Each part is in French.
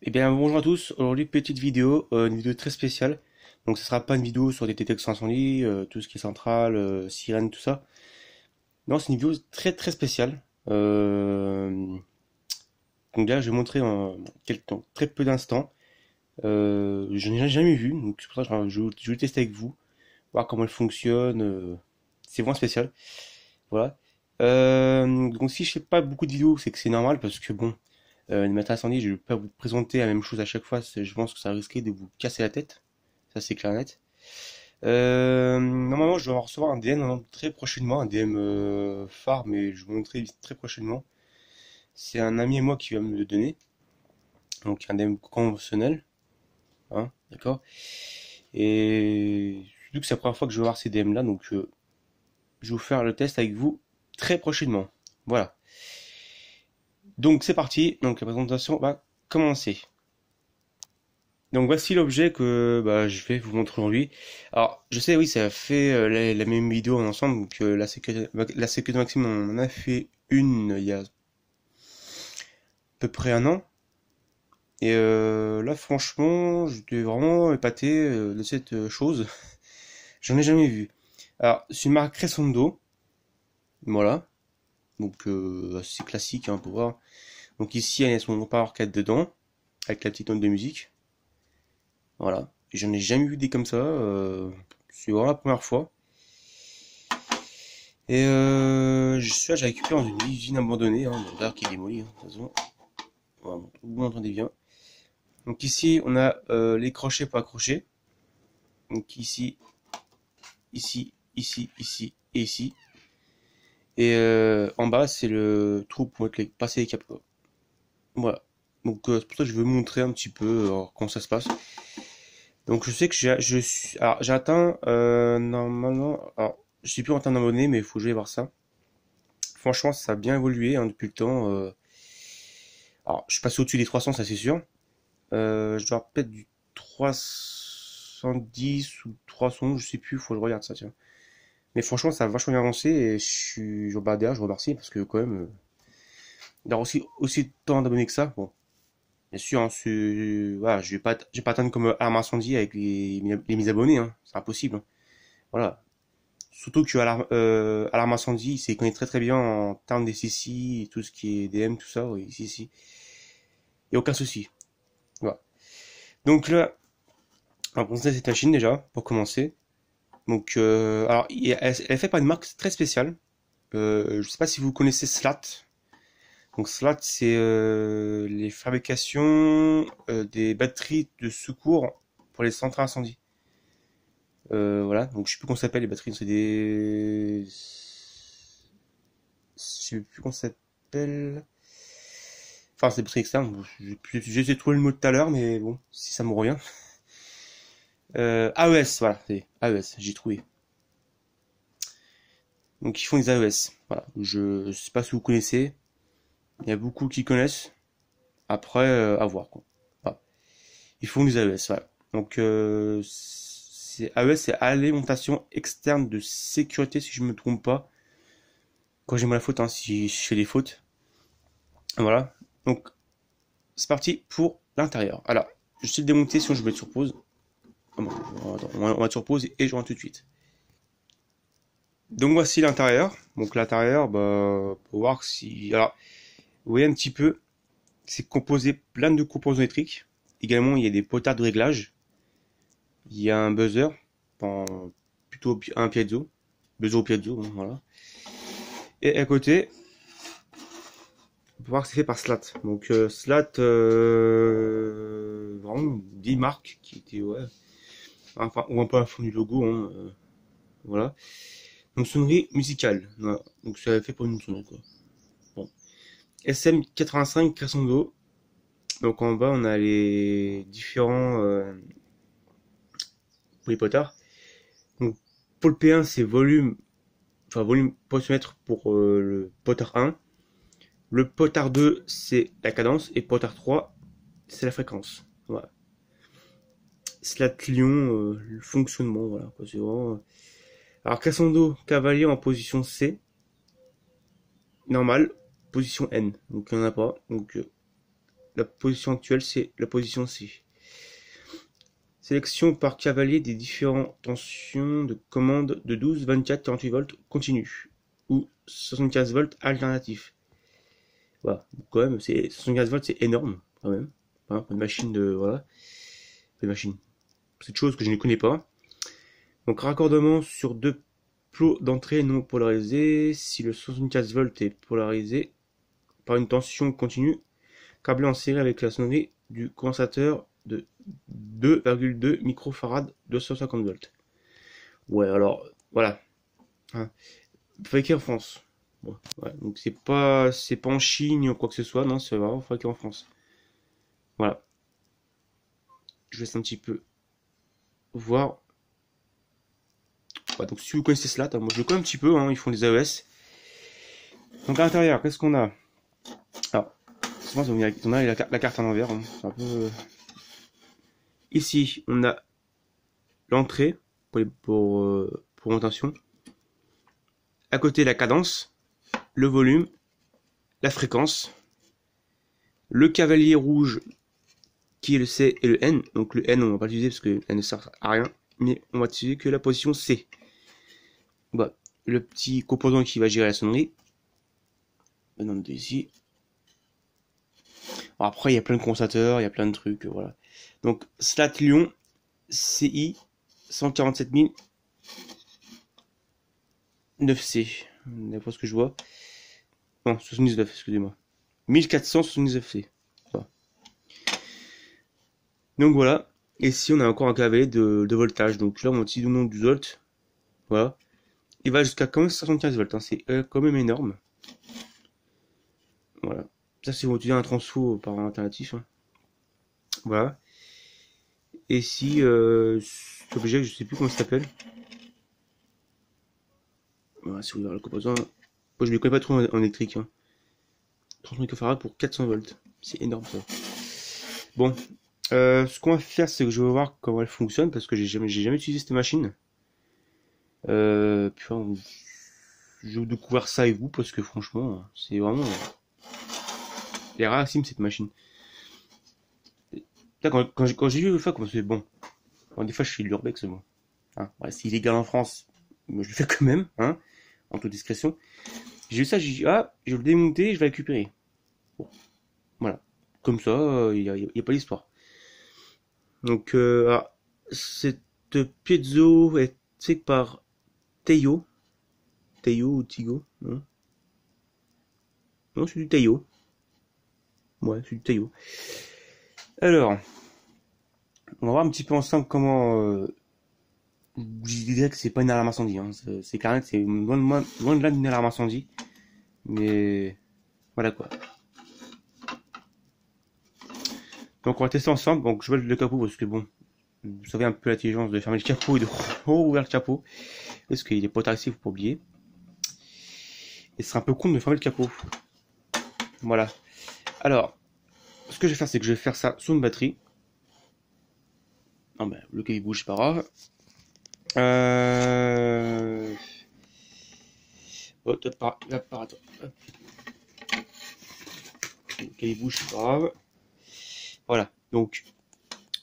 Eh bien, bonjour à tous. Aujourd'hui, petite vidéo, une vidéo très spéciale. Donc, ce sera pas une vidéo sur des détections incendie, tout ce qui est centrale, sirène, tout ça. Non, c'est une vidéo très très spéciale. Donc là, je vais montrer en très peu d'instants. Je n'ai jamais vu, donc c'est pour ça que je vais le tester avec vous, voir comment elle fonctionne. C'est vraiment spécial. Voilà. Donc, si je fais pas beaucoup de vidéos, c'est que c'est normal parce que bon. Les maîtres incendies, je vais pas vous présenter la même chose à chaque fois, je pense que ça risquait de vous casser la tête, ça c'est clair et net. Normalement, je vais en recevoir un DM très prochainement, un DM phare, mais je vais vous montrer très prochainement. C'est un ami et moi qui va me le donner, donc un DM conventionnel, hein, d'accord. Et surtout que c'est la première fois que je vais voir ces DM là, donc je vais vous faire le test avec vous très prochainement. Voilà. Donc c'est parti, donc la présentation va commencer. Donc voici l'objet que je vais vous montrer aujourd'hui. Alors je sais, oui, ça fait la même vidéo ensemble, donc la sécurité maximum, on en a fait une il y a à peu près un an. Et là franchement j'étais vraiment épaté de cette chose. J'en ai jamais vu. Alors c'est une marque Crescendo, voilà. Donc c'est classique, hein, pour voir. Donc ici il y a son power 4 dedans, avec la petite note de musique. Voilà. Et j'en ai jamais vu des comme ça. C'est vraiment la première fois. Et j'ai récupéré dans une usine abandonnée, hein, bon, d'ailleurs qui est démolie, hein, de toute façon. Voilà, bon, vous m'entendez bien. Donc ici, on a les crochets pour accrocher. Donc ici, ici et ici. Et en bas, c'est le trou pour passer les câbles, quoi. Voilà. Donc c'est pour ça que je veux vous montrer un petit peu comment ça se passe. Donc je sais que j'ai atteint normalement, alors je sais plus en termes d'abonnés, mais il faut que je vais voir ça. Franchement, ça a bien évolué, hein, depuis le temps. Alors, je suis passé au-dessus des 300, ça c'est sûr. Je dois peut-être du 310 ou 300, je sais plus, faut que je regarde ça, tiens. Mais franchement, ça a vachement bien avancé et derrière, je remercie parce que quand même, d'avoir aussi tant d'abonnés que ça, bon, bien sûr, hein, voilà, je vais pas atteindre comme Arme Incendie avec les mis abonnés, hein, c'est impossible, hein. Voilà. Surtout que Alarme Incendie, il s'y connaît très très bien en termes des CC, tout ce qui est DM, tout ça, oui, si, si. Il n'y a aucun souci. Voilà. Donc là, on va présenter cette machine déjà, pour commencer. Donc, alors, elle est faite par une marque très spéciale. Je sais pas si vous connaissez Slat. Donc Slat, c'est les fabrications des batteries de secours pour les centrales incendie. Voilà, donc je sais plus comment ça s'appelle les batteries, c'est des... Je sais plus comment ça s'appelle. Enfin, c'est des batteries externes. J'ai essayé de trouver le mot tout à l'heure, mais bon, si ça me revient. AES, voilà, c'est AES, j'ai trouvé. Donc ils font des AES. Voilà, je sais pas si vous connaissez. Il y a beaucoup qui connaissent. Après, à voir, quoi. Voilà. Ils font des AES, voilà. Donc c'est AES, c'est alimentation externe de sécurité, si je me trompe pas. Quand j'ai moi la faute, hein, si je fais des fautes. Voilà. Donc c'est parti pour l'intérieur. Alors, je sais le démonter, sinon je vais mettre sur pause. Ah bon, on va mettre sur pause et je rentre tout de suite. Donc voici l'intérieur. Donc l'intérieur, pour voir si... Alors, vous voyez un petit peu, c'est composé plein de composants électriques. Également, il y a des potards de réglage. Il y a un buzzer, plutôt un piezo. Buzzer au piezo, hein, voilà. Et à côté, on peut voir que c'est fait par Slat. Donc Slat, vraiment des marques qui étaient, ouais, enfin, on voit pas à fond du logo, hein, voilà. Donc sonnerie musicale, voilà. Donc c'est fait pour une sonnerie, quoi. Bon. SM85 Crescendo. Donc en bas on a les différents pour les potards. Donc pour le P1 c'est volume, enfin volume potentiomètre pour le potard 1. Le potard 2 c'est la cadence et potard 3 c'est la fréquence. Voilà. Slat Lion, le fonctionnement, voilà, quoi, c'est vraiment... Alors Crescendo cavalier en position C, normal, position N. Donc il n'y en a pas. Donc La position actuelle, c'est la position C. Sélection par cavalier des différentes tensions de commande de 12, 24, 48 volts continu ou 75 volts alternatif. Voilà, quand même, 75 volts, c'est énorme, quand même. Hein, pour une machine de, voilà, une machine. C'est une chose que je ne connais pas. Donc, raccordement sur deux plots d'entrée non polarisés. Si le 75 volts est polarisé par une tension continue, câblé en série avec la sonnerie du condensateur de 2,2 microfarad 250 volts. Ouais, alors, voilà. Hein. Fabriqué en France. Bon, ouais, donc c'est pas en Chine ou quoi que ce soit, non, c'est vraiment fabriqué en France. Voilà. Je laisse un petit peu voir. Ouais, donc si vous connaissez cela, moi je le connais un petit peu, hein, ils font des AES. Donc à l'intérieur, qu'est-ce qu'on a? Alors, souvent on a la carte à l'envers. Hein, c'est un peu... Ici, on a l'entrée pour orientation. À côté, la cadence, le volume, la fréquence, le cavalier rouge qui est le C et le N. Donc le N, on va pas l'utiliser parce que N ne sert à rien, mais on va utiliser que la position C. Voilà. Le petit composant qui va gérer la sonnerie. Maintenant, ici. Alors après, il y a plein de condensateurs, il y a plein de trucs, voilà. Donc, Slat Lyon CI 147 9C. D'après ce que je vois. Non, 79, excusez-moi. 1479C. Voilà. Donc voilà. Et ici, on a encore un cavalier de voltage. Donc là, on utilise le nom du volt. Voilà. Il va jusqu'à quand même 75 volts. Hein. C'est quand même énorme. Voilà. Ça, c'est pour utiliser un transfo par alternatif. Hein. Voilà. Et si cet objet, je sais plus comment ça s'appelle. Voilà, si vous regardez le composant. Moi, je ne le connais pas trop en électrique. Hein. 30 microfarad pour 400 volts. C'est énorme ça. Bon. Ce qu'on va faire, c'est que je vais voir comment elle fonctionne parce que j'ai jamais utilisé cette machine. Puis je vais découvrir ça avec vous parce que franchement, c'est vraiment. Elle est rarissime cette machine. Quand j'ai vu le fait, comme c'est bon. Bon, des fois, je suis l'urbex, moi. Hein, ouais, c'est illégal en France, mais je le fais quand même, hein, en toute discrétion. J'ai vu ça, j'ai dit, ah, je vais le démonter, je vais le récupérer. Bon, voilà. Comme ça, il n'y a pas d'histoire. Donc, cette piezo est faite par Teio. Teio ou Tigo, non? Non, c'est du Teio. Ouais, c'est du Teio. Alors, on va voir un petit peu ensemble comment... je dirais que c'est pas une alarme incendie. Hein. C'est clair que c'est loin de là d'une alarme incendie. Mais voilà quoi. Donc on va tester ensemble. Donc je vais le capot parce que bon, vous savez un peu l'intelligence de fermer le capot et de rouvrir le capot. Parce qu'il est pas taxé, faut pas oublier. Et ce serait un peu con de fermer le capot. Voilà. Alors, ce que je vais faire, c'est que je vais faire ça sur une batterie. Non ben, le câble bouge, c'est pas grave. L'apparateur. Le câble bouge, c'est pas grave. Voilà. Donc,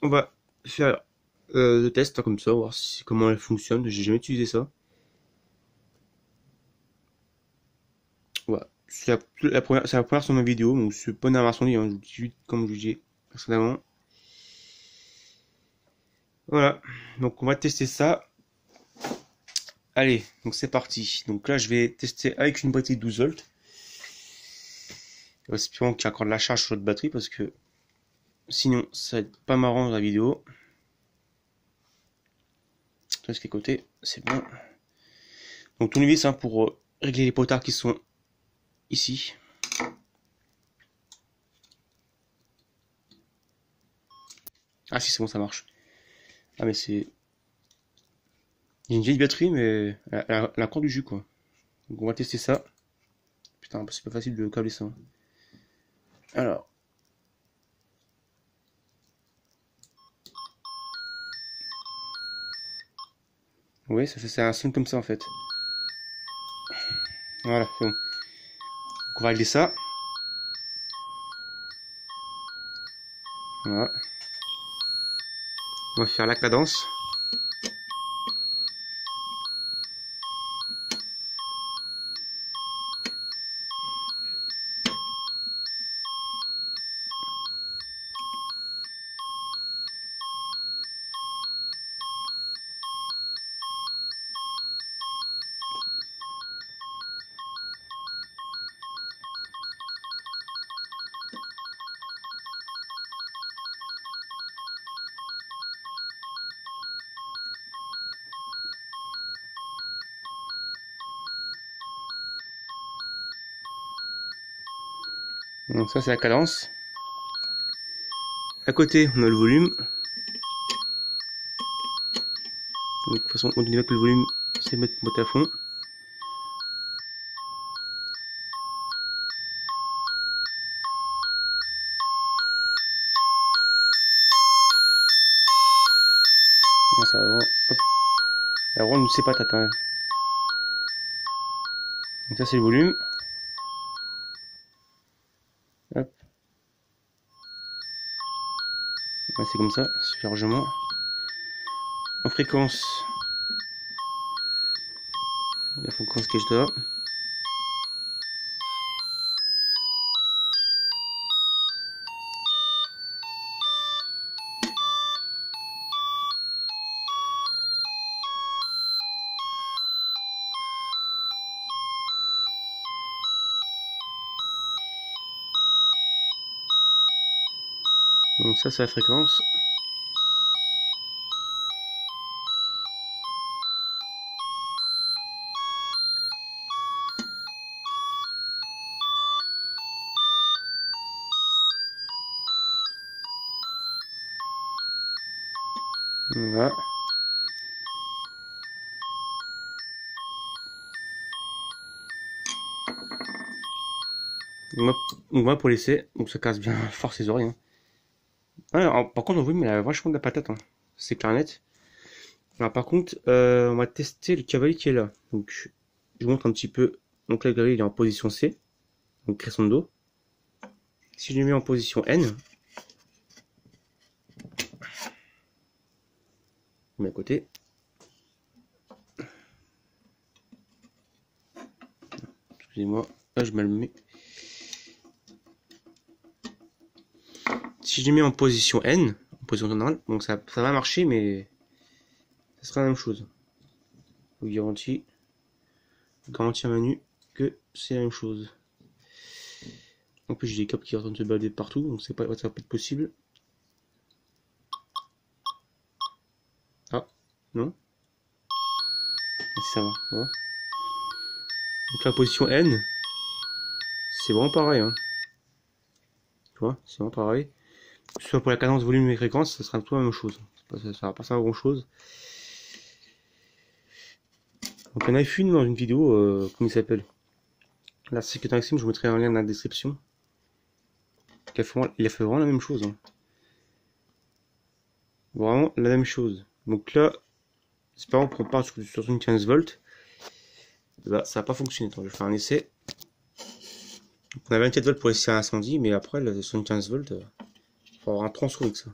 on va faire le test hein, comme ça, voir comment elle fonctionne. J'ai jamais utilisé ça. Voilà. C'est la première sur ma vidéo, donc c'est pas une incendie, hein, comme je vous dis précédemment. Voilà. Donc on va tester ça. Allez, donc c'est parti. Donc là, je vais tester avec une batterie de 12 volts. Espérons qu'il y a encore de la charge sur notre batterie parce que sinon, ça va être pas marrant dans la vidéo. Tout ce qui est côté, c'est bon. Donc tournevis hein, pour régler les potards qui sont ici. Ah si c'est bon ça marche. Ah mais c'est... Il y a une vieille batterie mais elle a encore du jus quoi. Donc on va tester ça. Putain c'est pas facile de câbler ça. Alors. Oui ça fait un son comme ça en fait. Voilà c'est bon. Donc on va régler ça. Voilà. On va faire la cadence. Donc ça c'est la cadence. À côté on a le volume. Donc, de toute façon on dirait que le volume c'est mettre à fond. Non, ça va vraiment. Hop. La ronde c'est pas tata. Donc ça c'est le volume. Hop. Ouais, c'est comme ça, c'est largement. En fréquence. La fréquence que je dois. Donc ça c'est la fréquence. Voilà. Donc moi pour l'essai, donc ça casse bien fort ses oreilles. Hein. Ouais, alors, par contre on voit mais elle a vachement de la patate. Hein. C'est clair net. Alors par contre on va tester le cavalier qui est là. Donc je vous montre un petit peu. Donc là le cavalier il est en position C. Donc crescendo. Si je le mets en position N. Je mets à côté. Excusez-moi. Là je me le mets. Si je les mets en position N, en position normale, donc ça va marcher, mais ça sera la même chose. Je vous garantis à Manu que c'est la même chose. En plus, j'ai des câbles qui sont en train de se balader partout, donc ça va pas être possible. Ah, non. Si ça va, voilà. Donc la position N, c'est vraiment pareil. Hein. Tu vois, c'est vraiment pareil. Que ce soit pour la cadence, volume et fréquence, ça sera tout la même chose. Ça va pas servir à grand chose. Donc on a fait une dans une vidéo, comment il s'appelle? La sécurité Maxime, je vous mettrai un lien dans la description. Il a fait vraiment la même chose. Hein. Vraiment la même chose. Donc là, c'est pas qu'on part sur une 15 volts. Bah, ça va pas fonctionner. Attends, je vais faire un essai. Donc, on a 24 volts pour essayer un incendie, mais après, la 75 volts, il faut avoir un transfo avec ça.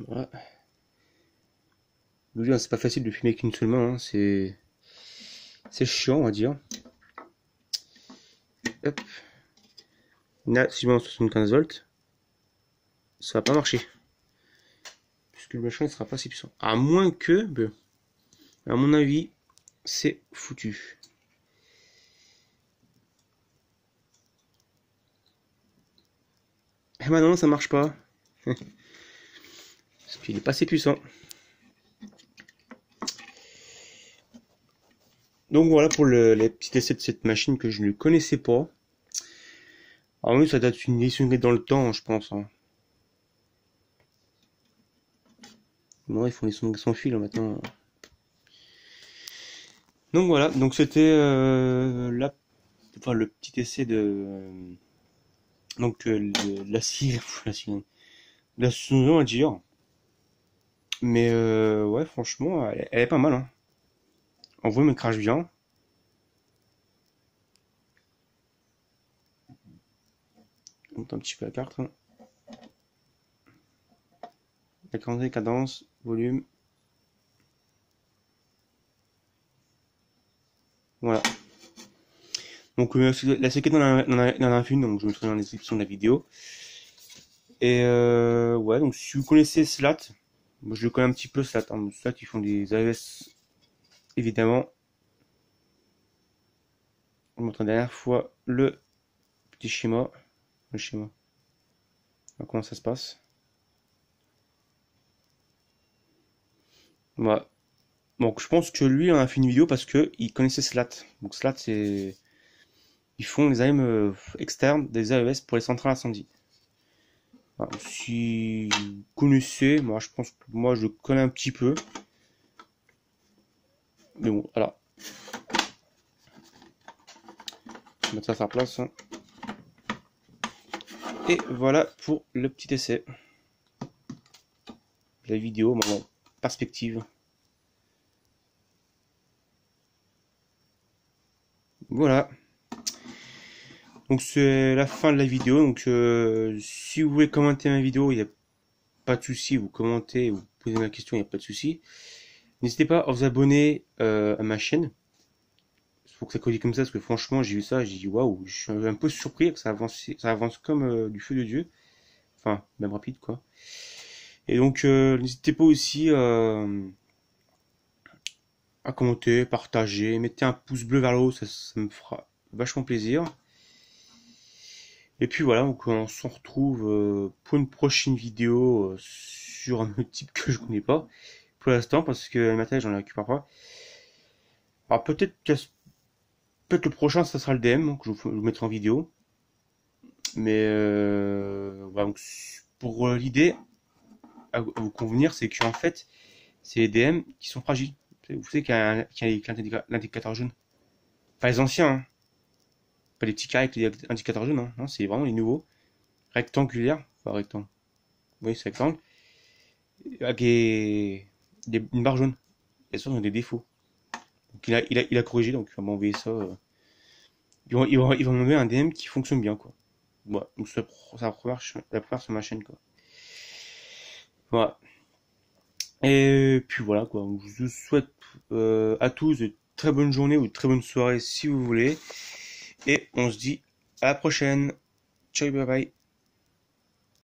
Voilà. Donc, c'est pas facile de filmer avec une seule main, hein. C'est chiant, on va dire. Hop. Là, si je mets en 75 volts, ça va pas marcher. Puisque le machin ne sera pas si puissant. À moins que, à mon avis, c'est foutu. Et maintenant, ça marche pas. Parce qu'il est pas assez puissant. Donc voilà pour les petits essais de cette machine que je ne connaissais pas. Alors oui, ça date une édition dans le temps, je pense. Hein. Non, ils font les sons sans fil hein, maintenant. Donc voilà, donc c'était le petit essai de donc la scie, la saison à dire. Mais ouais, franchement, elle est pas mal. Hein. En vrai, il crache bien. On monte un petit peu la carte, hein. La cadence, volume. Voilà. Donc la séquence dans a une, donc je mettrai dans la description de la vidéo. Et ouais, donc si vous connaissez Slat, moi je le connais un petit peu Slat, hein. Slat ils font des AES évidemment. On montre la dernière fois le petit schéma. Le schéma. Alors, comment ça se passe. Voilà. Donc je pense que lui on a fait une vidéo parce que il connaissait Slat. Donc Slat c'est. Ils font les AM externes des AES pour les centrales incendies. Voilà. Si vous connaissez, moi je pense que moi je le connais un petit peu. Mais bon, voilà. Je vais mettre ça à sa place, hein. Et voilà pour le petit essai. La vidéo, bon, perspective. Voilà. Donc c'est la fin de la vidéo. Donc si vous voulez commenter ma vidéo, il n'y a pas de souci. Vous commentez, vous posez ma question, il n'y a pas de souci. N'hésitez pas à vous abonner à ma chaîne. Il faut que ça codie comme ça, parce que franchement, j'ai vu ça, j'ai dit waouh, je suis un peu surpris que ça avance comme du feu de Dieu. Enfin, même rapide quoi. Et donc n'hésitez pas aussi à commenter, partager, mettez un pouce bleu vers le haut, ça me fera vachement plaisir. Et puis voilà, donc on se retrouve pour une prochaine vidéo sur un autre type que je connais pas pour l'instant parce que le matériel j'en récupère pas. Alors peut-être le prochain ça sera le DM donc je vous mettrai en vidéo. Mais voilà, donc, pour l'idée à vous convenir, c'est qu'en fait c'est les DM qui sont fragiles. Vous savez qu'il y a l'indicateur jaune. Pas les anciens, hein. Pas les petits carrés avec les indicateurs jaunes, hein. Non, c'est vraiment les nouveaux. Rectangulaires. Enfin, rectangle. Oui, c'est rectangle. Avec une barre jaune. Et ça, ils ont des défauts. Donc, il a corrigé, donc il va m'envoyer ça. Il va m'envoyer un DM qui fonctionne bien, quoi. Voilà. Donc, c'est la première sur ma chaîne, quoi. Voilà. Et puis voilà, quoi. Je vous souhaite à tous de très bonnes journées ou de très bonnes soirées si vous voulez. Et on se dit à la prochaine. Ciao, bye bye.